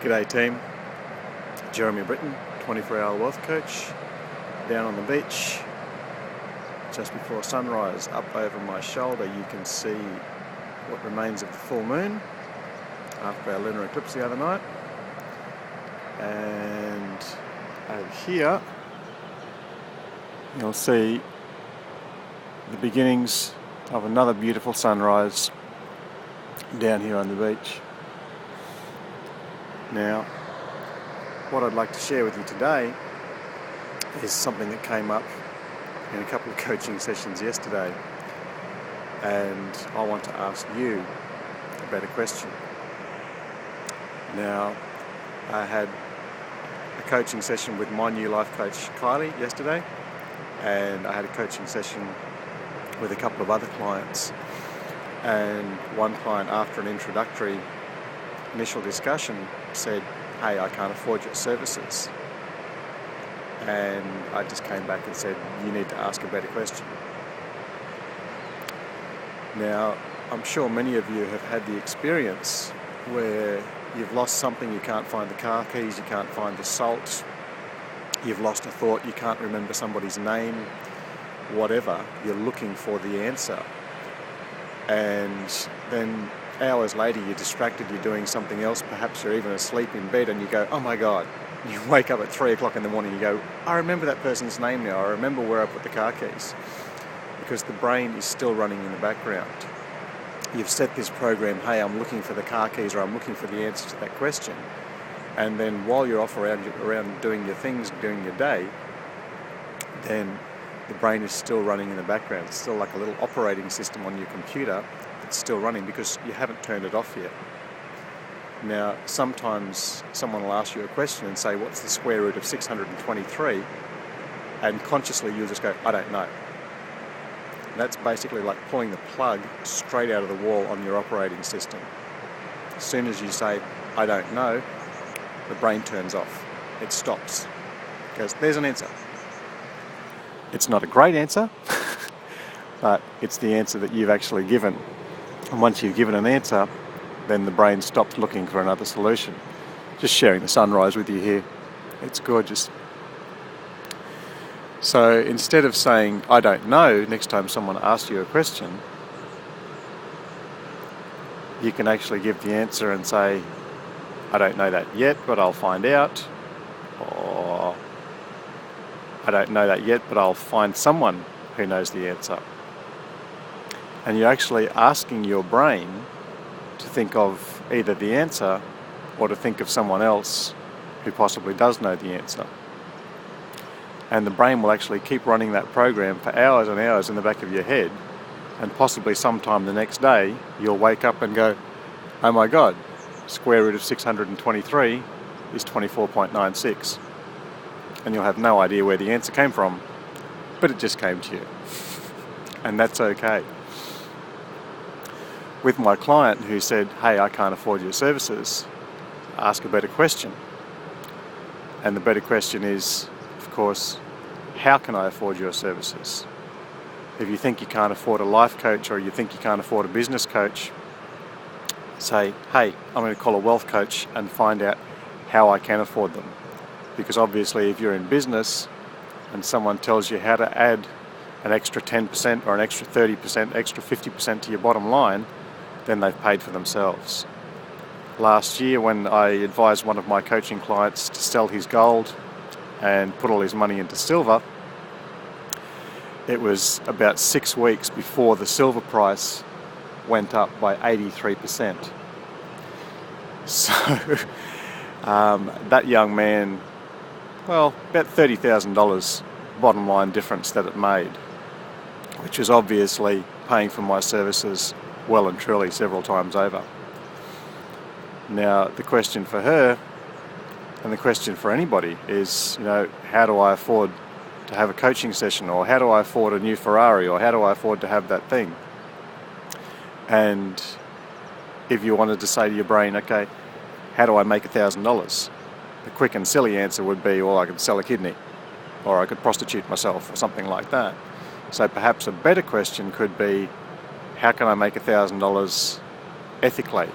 G'day team, Jeremy Britton, 24-hour wealth coach, down on the beach, just before sunrise. Up over my shoulder you can see what remains of the full moon after our lunar eclipse the other night. And over here you'll see the beginnings of another beautiful sunrise down here on the beach. Now, what I'd like to share with you today is something that came up in a couple of coaching sessions yesterday, and I want to ask you about a question. Now, I had a coaching session with my new life coach Kylie yesterday, and I had a coaching session with a couple of other clients, and one client, after an initial discussion, said, "Hey, I can't afford your services." And I just came back and said, "You need to ask a better question." Now, I'm sure many of you have had the experience where you've lost something, you can't find the car keys, you can't find the salt, you've lost a thought, you can't remember somebody's name, whatever, you're looking for the answer. And then hours later you're distracted, you're doing something else, perhaps you're even asleep in bed and you go, "Oh my God." You wake up at 3 o'clock in the morning, you go, "I remember that person's name now, I remember where I put the car keys." Because the brain is still running in the background. You've set this program, "Hey, I'm looking for the car keys," or "I'm looking for the answer to that question." And then while you're off around doing your things, doing your day, then the brain is still running in the background. It's still like a little operating system on your computer. It's still running because you haven't turned it off yet. Now, sometimes someone will ask you a question and say, "What's the square root of 623? And consciously you'll just go, "I don't know." And that's basically like pulling the plug straight out of the wall on your operating system. As soon as you say, "I don't know," the brain turns off. It stops. It goes, "There's an answer." It's not a great answer, but it's the answer that you've actually given. And once you've given an answer, then the brain stops looking for another solution. Just sharing the sunrise with you here. It's gorgeous. So instead of saying, "I don't know," next time someone asks you a question, you can actually give the answer and say, "I don't know that yet, but I'll find out." Or, "I don't know that yet, but I'll find someone who knows the answer." And you're actually asking your brain to think of either the answer or to think of someone else who possibly does know the answer. And the brain will actually keep running that program for hours and hours in the back of your head, and possibly sometime the next day you'll wake up and go, "Oh my God, square root of 623 is 24.96. And you'll have no idea where the answer came from, but it just came to you. And that's okay. With my client who said, "Hey, I can't afford your services," ask a better question. And the better question is, of course, how can I afford your services? If you think you can't afford a life coach, or you think you can't afford a business coach, say, "Hey, I'm going to call a wealth coach and find out how I can afford them." Because obviously if you're in business and someone tells you how to add an extra 10% or an extra 30%, extra 50% to your bottom line, then they've paid for themselves. Last year when I advised one of my coaching clients to sell his gold and put all his money into silver, it was about 6 weeks before the silver price went up by 83%. So that young man, well, about $30,000 bottom line difference that it made, which was obviously paying for my services well and truly several times over. Now, the question for her, and the question for anybody, is, how do I afford to have a coaching session, or how do I afford a new Ferrari, or how do I afford to have that thing? And if you wanted to say to your brain, "Okay, how do I make $1,000? The quick and silly answer would be, well, I could sell a kidney, or I could prostitute myself, or something like that. So perhaps a better question could be, how can I make $1,000 ethically?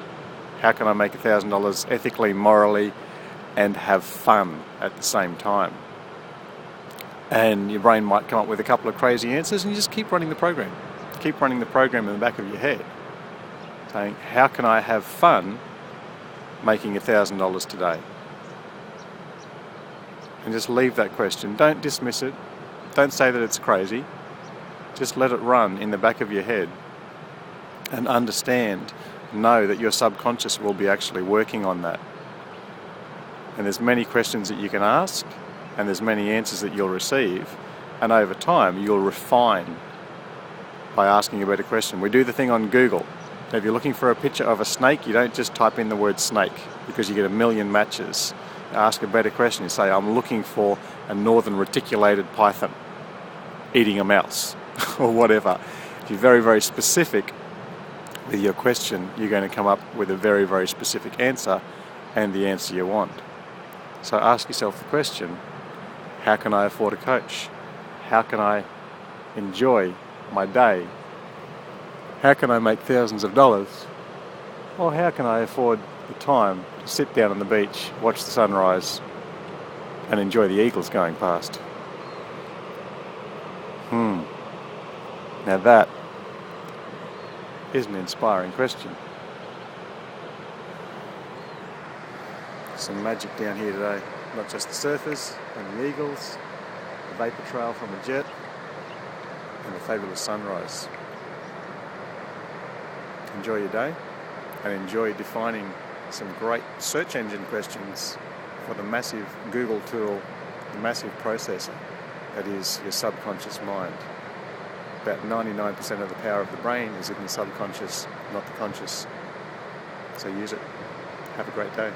How can I make $1,000 ethically, morally, and have fun at the same time? And your brain might come up with a couple of crazy answers, and you just keep running the program. Keep running the program in the back of your head, saying, how can I have fun making $1,000 today? And just leave that question. Don't dismiss it. Don't say that it's crazy. Just let it run in the back of your head and know that your subconscious will be actually working on that. And there's many questions that you can ask, and there's many answers that you'll receive, and over time you'll refine by asking a better question. We do the thing on Google. If you're looking for a picture of a snake, you don't just type in the word snake because you get a million matches. You ask a better question. You say, I'm looking for a northern reticulated python eating a mouse or whatever. If you're very, very specific with your question, you're going to come up with a very, very specific answer and the answer you want. So ask yourself the question, how can I afford a coach? How can I enjoy my day? How can I make thousands of dollars? Or how can I afford the time to sit down on the beach, watch the sunrise, and enjoy the eagles going past? Now that is an inspiring question. Some magic down here today. Not just the surfers and the eagles, the vapor trail from a jet, and the fabulous sunrise. Enjoy your day and enjoy defining some great search engine questions for the massive Google tool, the massive processor that is your subconscious mind. About 99% of the power of the brain is in the subconscious, not the conscious. So use it. Have a great day.